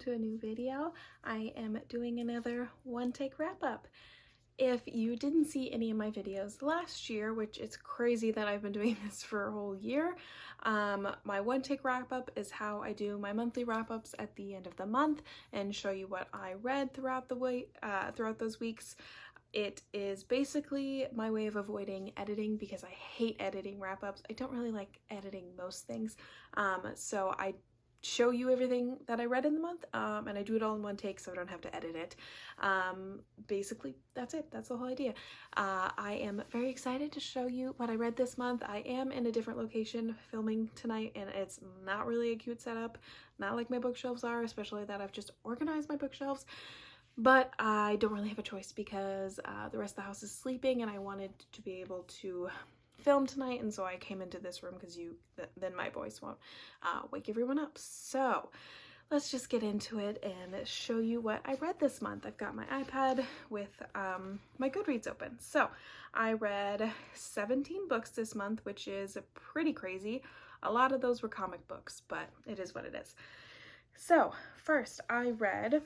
to a new video. I am doing another one take wrap up. If you didn't see any of my videos last year, which it's crazy that I've been doing this for a whole year, my one take wrap up is how I do my monthly wrap ups at the end of the month and show you what I read throughout the week, throughout those weeks. It is basically my way of avoiding editing because I hate editing wrap ups. I don't really like editing most things, so I show you everything that I read in the month, and I do it all in one take so I don't have to edit it. Basically, that's it. That's the whole idea. I am very excited to show you what I read this month. I am in a different location filming tonight, and it's not really a cute setup, not like my bookshelves are, especially that I've just organized my bookshelves. But I don't really have a choice because the rest of the house is sleeping and I wanted to be able to film tonight, and so I came into this room because then my voice won't wake everyone up. So let's just get into it and show you what I read this month. I've got my iPad with my Goodreads open. So I read 17 books this month, which is pretty crazy. A lot of those were comic books, but it is what it is. So first I read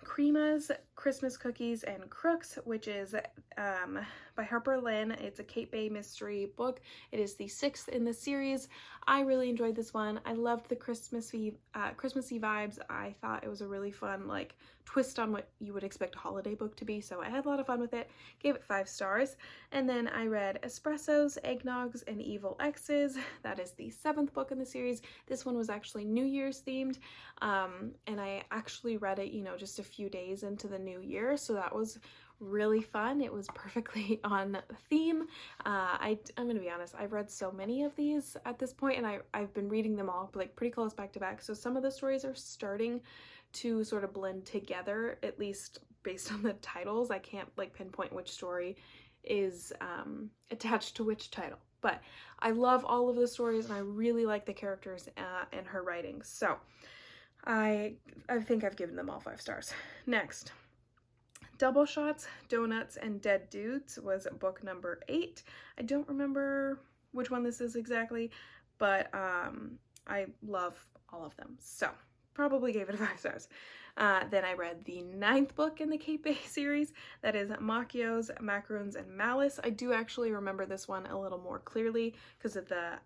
Creema's Christmas Cookies and Crooks, which is by Harper Lynn. It's a Kate Bay mystery book. It is the 6th in the series. I really enjoyed this one. I loved the Christmassy vibes. I thought it was a really fun like twist on what you would expect a holiday book to be, so I had a lot of fun with it. Gave it 5 stars. And then I read Espressos, Eggnogs, and Evil Exes. That is the 7th book in the series. This one was actually New Year's themed, and I actually read it, you know, just a few days into the new year, so that was really fun. It was perfectly on theme. I'm gonna be honest, I've read so many of these at this point, and I've been reading them all like pretty close back to back, so some of the stories are starting to sort of blend together, at least based on the titles. I can't like pinpoint which story is attached to which title, but I love all of the stories and I really like the characters and her writing, so I think I've given them all 5 stars. Next, Double Shots, Donuts, and Dead Dudes was book number 8. I don't remember which one this is exactly, but I love all of them, so probably gave it 5 stars. Then I read the 9th book in the Kate Bay series. That is Macchios, Macaroons, and Malice. I do actually remember this one a little more clearly because of the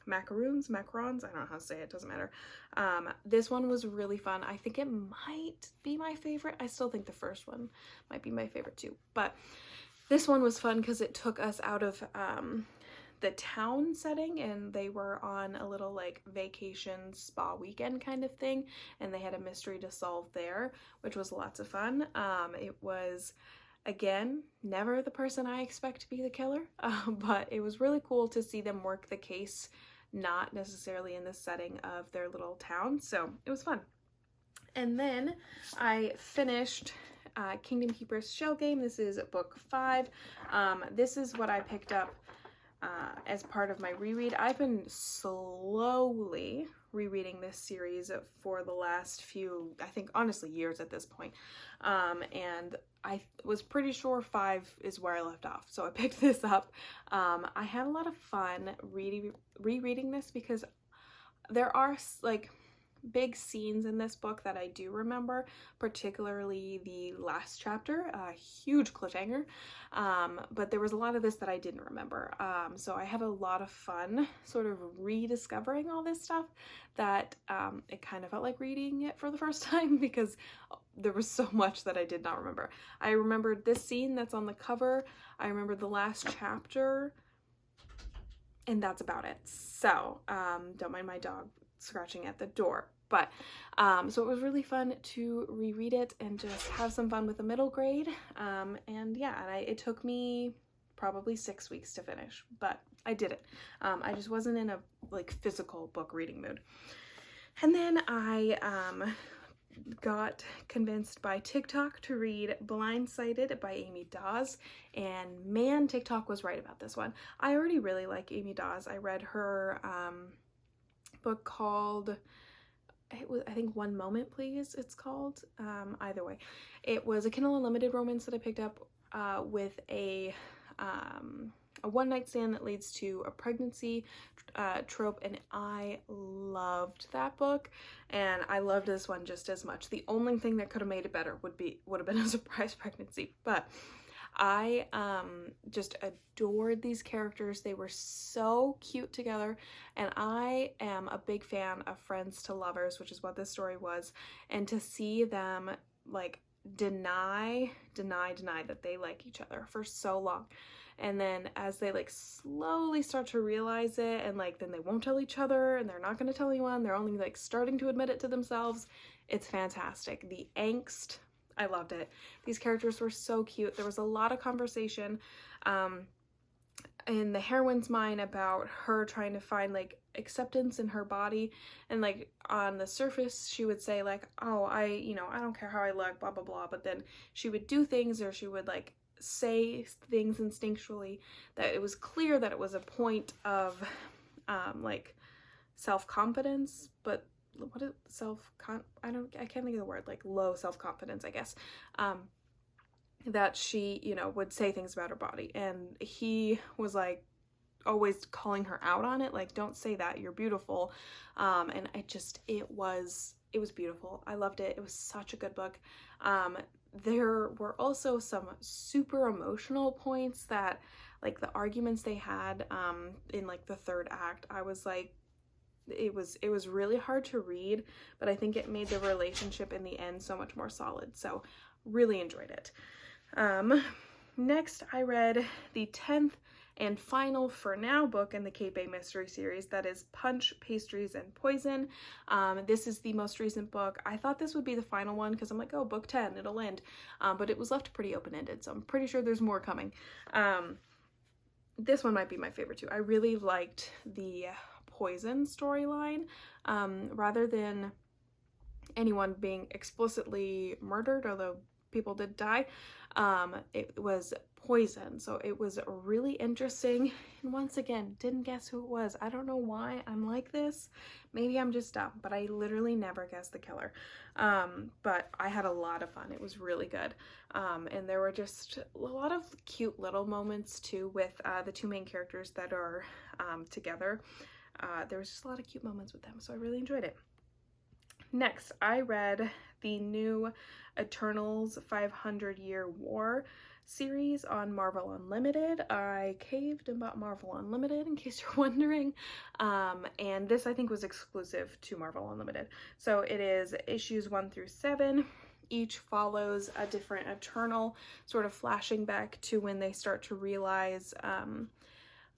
macarons, I don't know how to say it, doesn't matter. This one was really fun. I think it might be my favorite. I still think the first one might be my favorite too, but this one was fun because it took us out of the town setting, and they were on a little like vacation spa weekend kind of thing, and they had a mystery to solve there, which was lots of fun. It was, again, never the person I expect to be the killer, but it was really cool to see them work the case not necessarily in the setting of their little town, so it was fun. And then I finished Kingdom Keeper's Shell Game. This is book 5. This is what I picked up as part of my reread. I've been slowly rereading this series for the last few, I think honestly years at this point, and I was pretty sure 5 is where I left off, so I picked this up. I had a lot of fun rereading this because there are like big scenes in this book that I do remember, particularly the last chapter, a huge cliffhanger, but there was a lot of this that I didn't remember, so I had a lot of fun sort of rediscovering all this stuff that it kind of felt like reading it for the first time because there was so much that I did not remember. I remembered this scene that's on the cover, I remember the last chapter, and that's about it. So don't mind my dog scratching at the door. But so it was really fun to reread it and just have some fun with the middle grade, and yeah, and it took me probably 6 weeks to finish, but I did it. I just wasn't in a like physical book reading mood. And then I got convinced by TikTok to read Blindsided by Amy Dawes, and man, TikTok was right about this one. I already really like Amy Dawes. I read her book called, it was, I think, One Moment Please it's called. Either way, it was a Kindle Unlimited romance that I picked up with a a one-night stand that leads to a pregnancy trope, and I loved that book, and I loved this one just as much. The only thing that could have made it better would have been a surprise pregnancy, but I just adored these characters. They were so cute together, and I am a big fan of friends to lovers, which is what this story was, and to see them like deny that they like each other for so long, and then as they like slowly start to realize it, and like then they won't tell each other and they're not going to tell anyone, they're only like starting to admit it to themselves. It's fantastic. The angst, I loved it. These characters were so cute. There was a lot of conversation in the heroine's mind about her trying to find like acceptance in her body, and like on the surface she would say like, oh, I don't care how I look, blah blah blah, but then she would do things, or she would like say things instinctually that it was clear that it was a point of like self-confidence, but what is I can't think of the word, like low self-confidence, I guess, that she, would say things about her body, and he was like always calling her out on it, like, don't say that, you're beautiful. And it was beautiful. I loved it. It was such a good book. There were also some super emotional points that, like, the arguments they had in like the third act, I was like, it was really hard to read, but I think it made the relationship in the end so much more solid. So really enjoyed it. Next I read the 10th and final for now book in the Cape Bay Mystery series, that is Punch, Pastries, and Poison. This is the most recent book. I thought this would be the final one because I'm like, oh, book 10, it'll end. But it was left pretty open-ended, so I'm pretty sure there's more coming. This one might be my favorite too. I really liked the Poison storyline. Rather than anyone being explicitly murdered, although people did die, it was Poison, so it was really interesting, and once again didn't guess who it was. I don't know why I'm like this, maybe I'm just dumb, but I literally never guessed the killer. But I had a lot of fun. It was really good, and there were just a lot of cute little moments too with the two main characters that are together. There was just a lot of cute moments with them, so I really enjoyed it. Next, I read the new Eternals 500-Year War series on Marvel Unlimited. I caved and bought Marvel Unlimited, in case you're wondering, and this I think was exclusive to Marvel Unlimited. So it is issues 1 through 7. Each follows a different Eternal, sort of flashing back to when they start to realize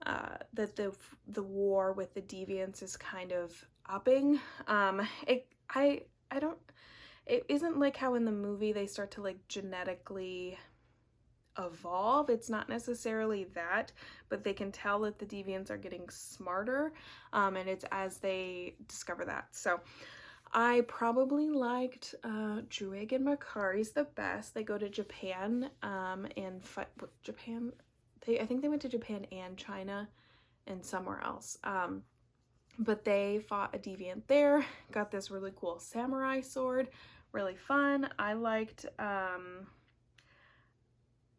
that the war with the deviants is kind of upping. It isn't like how in the movie they start to like genetically evolve. It's not necessarily that, but they can tell that the deviants are getting smarter, and it's as they discover that. So I probably liked Druig and Makari's the best. They go to Japan and fight Japan. I think they went to Japan and China and somewhere else. But they fought a deviant there, got this really cool samurai sword, really fun. I liked,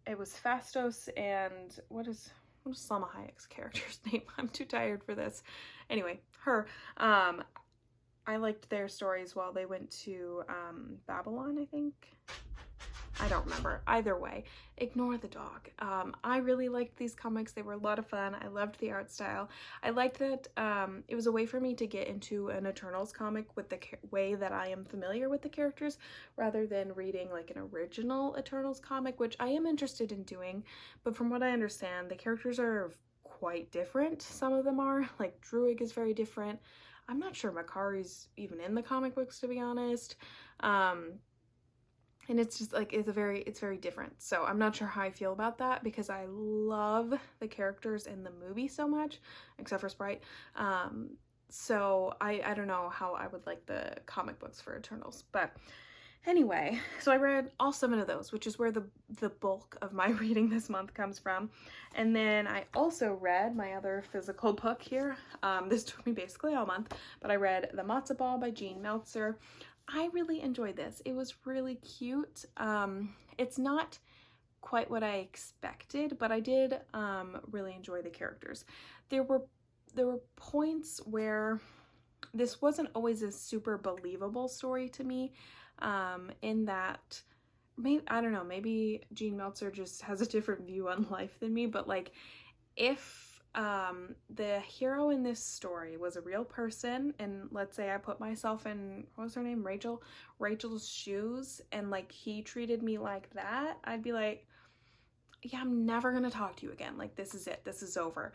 it was Phastos and what is Salma Hayek's character's name? I'm too tired for this. Anyway, her. I liked their stories while they went to Babylon, I think. I don't remember. Either way, ignore the dog. I really liked these comics. They were a lot of fun. I loved the art style. I liked that it was a way for me to get into an Eternals comic with the way that I am familiar with the characters, rather than reading like an original Eternals comic, which I am interested in doing. But from what I understand, the characters are quite different. Some of them are. Like Druig is very different. I'm not sure Makari's even in the comic books, to be honest. And it's just like, it's very different. So I'm not sure how I feel about that, because I love the characters in the movie so much, except for Sprite. So I don't know how I would like the comic books for Eternals. But anyway, so I read all 7 of those, which is where the bulk of my reading this month comes from. And then I also read my other physical book here. This took me basically all month, but I read The Matzo Ball by Jean Meltzer. I really enjoyed this. It was really cute. It's not quite what I expected, but I did really enjoy the characters. There were points where this wasn't always a super believable story to me, in that maybe, I don't know, maybe Gene Meltzer just has a different view on life than me, but like if the hero in this story was a real person, and let's say I put myself in, what was her name, Rachel's shoes, and like he treated me like that, I'd be like, yeah, I'm never gonna talk to you again. Like, this is it. This is over.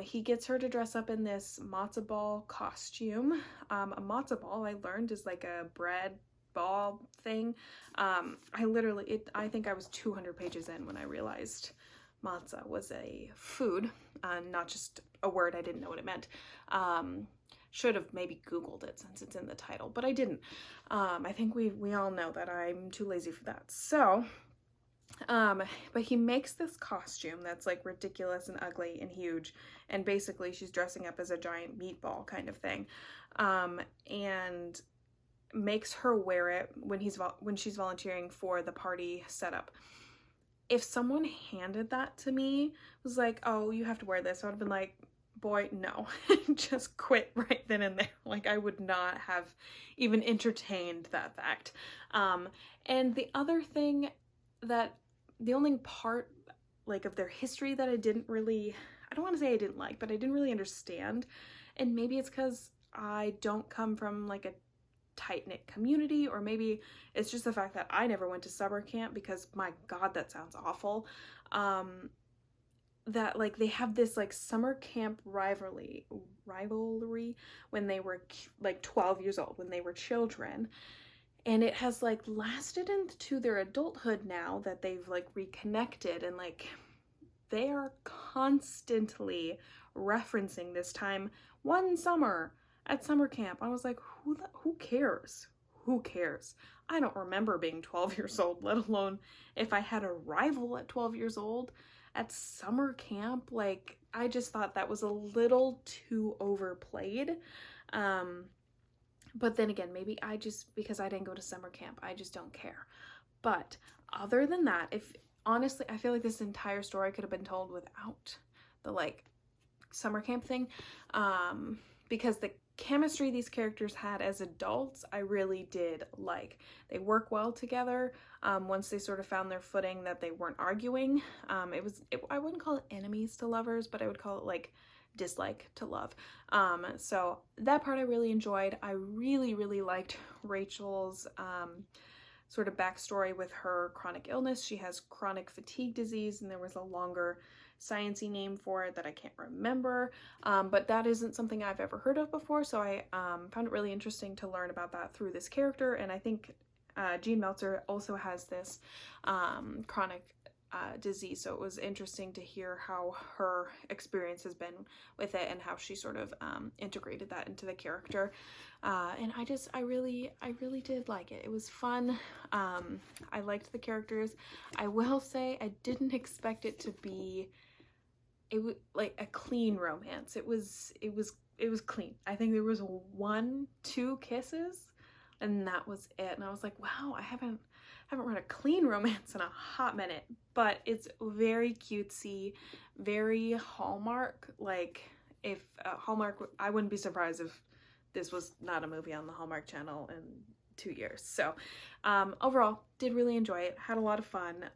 He gets her to dress up in this matzo ball costume. A matzo ball, I learned, is like a bread ball thing. I think I was 200 pages in when I realized matzah was a food, not just a word. I didn't know what it meant. Should have maybe Googled it since it's in the title, but I didn't. I think we all know that I'm too lazy for that. So, but he makes this costume that's like ridiculous and ugly and huge, and basically she's dressing up as a giant meatball kind of thing, and makes her wear it when she's volunteering for the party setup. If someone handed that to me, was like, oh, you have to wear this, I would have been like, boy, no. Just quit right then and there. Like, I would not have even entertained that fact. And the other thing, that the only part like of their history that I didn't really, I don't want to say I didn't like, but I didn't really understand, and maybe it's because I don't come from like a tight-knit community, or maybe it's just the fact that I never went to summer camp, because my god, that sounds awful. That like they have this like summer camp rivalry when they were like 12 years old, when they were children, and it has like lasted into their adulthood now that they've like reconnected, and like they are constantly referencing this time one summer at summer camp. I was like, who cares? Who cares? I don't remember being 12 years old, let alone if I had a rival at 12 years old at summer camp. Like, I just thought that was a little too overplayed. But then again, maybe because I didn't go to summer camp, I just don't care. But other than that, honestly, I feel like this entire story could have been told without the like summer camp thing, because the chemistry these characters had as adults, I really did like. They work well together. Once they sort of found their footing, that they weren't arguing. I wouldn't call it enemies to lovers, but I would call it like dislike to love. So that part I really enjoyed. I really, really liked Rachel's sort of backstory with her chronic illness. She has chronic fatigue disease, and there was a longer sciencey name for it that I can't remember, but that isn't something I've ever heard of before, so I found it really interesting to learn about that through this character. And I think Gene Meltzer also has this chronic disease, so it was interesting to hear how her experience has been with it and how she sort of integrated that into the character. And I really did like it. It was fun. I liked the characters. I will say I didn't expect it to be like a clean romance. It was clean. I think there was 1-2 kisses, and that was it. And I was like, wow, I haven't read a clean romance in a hot minute. But it's very cutesy, very Hallmark. Like, if Hallmark, I wouldn't be surprised if this was not a movie on the Hallmark Channel in 2 years. So overall, did really enjoy it. Had a lot of fun.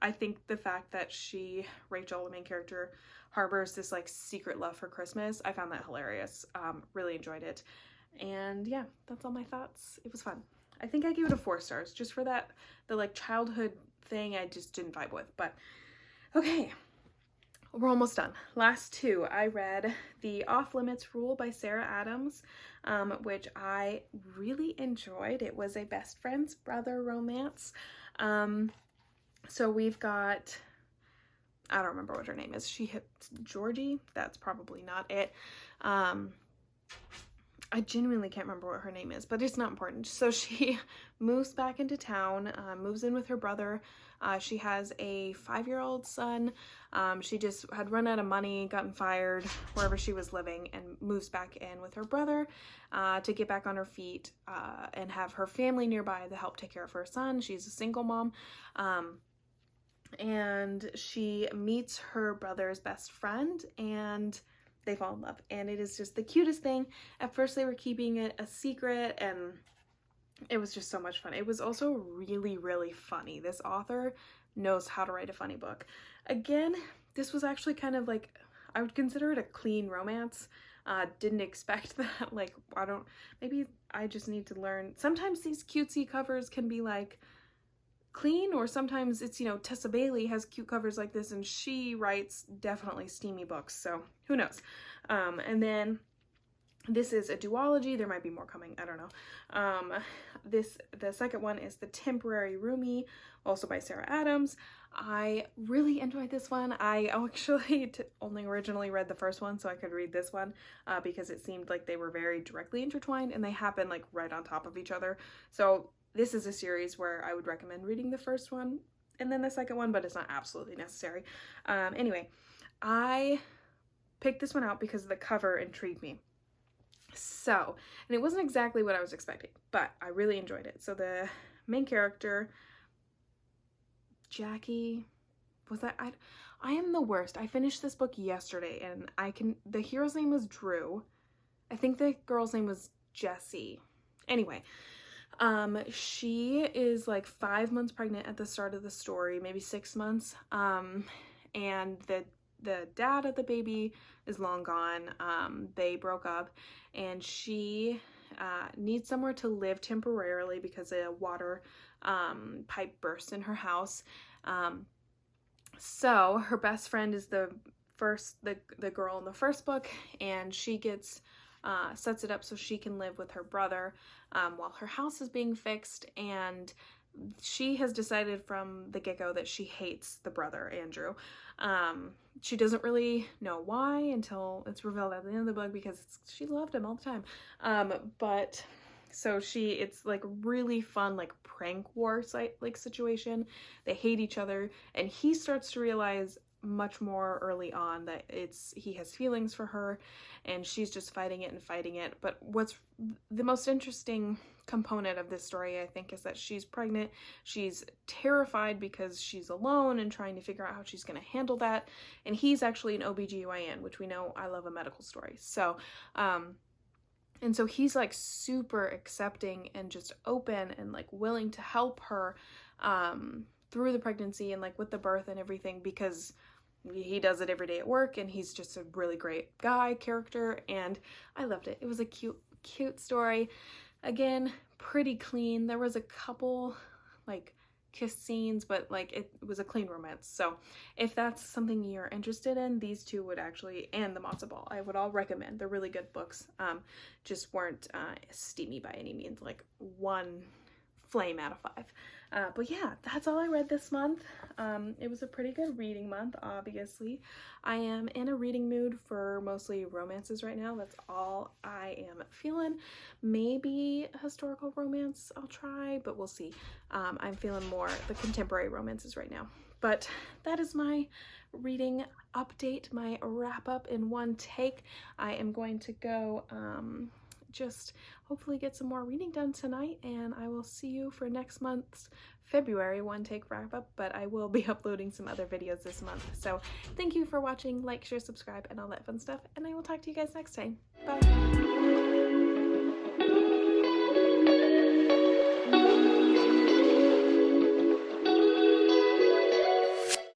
I think the fact that Rachel, the main character, harbors this like secret love for Christmas, I found that hilarious. Really enjoyed it. And yeah, that's all my thoughts. It was fun. I think I gave it a 4 stars just for the like childhood thing I just didn't vibe with. But okay, we're almost done. Last 2. I read The Off Limits Rule by Sarah Adams, which I really enjoyed. It was a best friend's brother romance. So we've got, I don't remember what her name is. She hit Georgie. That's probably not it. I genuinely can't remember what her name is, but it's not important. So she moves back into town, moves in with her brother. She has a 5-year-old son. She just had run out of money, gotten fired wherever she was living, and moves back in with her brother to get back on her feet and have her family nearby to help take care of her son. She's a single mom. and she meets her brother's best friend and they fall in love, and it is just the cutest thing. At first they were keeping it a secret, and it was just so much fun. It was also really, really funny. This author knows how to write a funny book. Again, this was actually kind of like, I would consider it a clean romance. Didn't expect that. Like, maybe I just need to learn. Sometimes these cutesy covers can be like clean, or sometimes it's, you know, Tessa Bailey has cute covers like this and she writes definitely steamy books, so who knows. And then this is a duology. There might be more coming, I don't know. The second one is The Temporary Roomie, also by Sarah Adams. I really enjoyed this one. I actually only originally read the first one so I could read this one because it seemed like they were very directly intertwined and they happen like right on top of each other. So this is a series where I would recommend reading the first one and then the second one, but it's not absolutely necessary. Anyway, I picked this one out because the cover intrigued me. So, and it wasn't exactly what I was expecting, but I really enjoyed it. So the main character, Jackie, I am the worst. I finished this book yesterday and the hero's name was Drew. I think the girl's name was Jessie. Anyway, she is like 5 months pregnant at the start of the story, maybe 6 months. And the dad of the baby is long gone. They broke up and she needs somewhere to live temporarily because a water pipe burst in her house. So her best friend is the girl in the first book, and she gets sets it up so she can live with her brother while her house is being fixed. And she has decided from the get-go that she hates the brother, Andrew. She doesn't really know why until it's revealed at the end of the book, because she loved him all the time. But so it's like really fun, like prank war like situation. They hate each other, and he starts to realize much more early on that he has feelings for her, and she's just fighting it. But what's the most interesting component of this story, I think, is that she's pregnant. She's terrified because she's alone and trying to figure out how she's going to handle that. And he's actually an OBGYN, which we know I love a medical story. So, and so he's like super accepting and just open and like willing to help her through the pregnancy and like with the birth and everything, because he does it every day at work, and he's just a really great character, and I loved it. It was a cute story. Again, pretty clean. There was a couple like kiss scenes, but like it was a clean romance. So if that's something you're interested in, these two would actually, and The Matzo Ball, I would all recommend. They're really good books. Just weren't steamy by any means, like 1 flame out of 5. But yeah, that's all I read this month. It was a pretty good reading month, obviously. I am in a reading mood for mostly romances right now. That's all I am feeling. Maybe a historical romance I'll try, but we'll see. I'm feeling more the contemporary romances right now. But that is my reading update, my wrap up in one take. I am going to go just hopefully get some more reading done tonight, and I will see you for next month's February one take wrap up, but I will be uploading some other videos this month. So thank you for watching, like, share, subscribe, and all that fun stuff, and I will talk to you guys next time. Bye!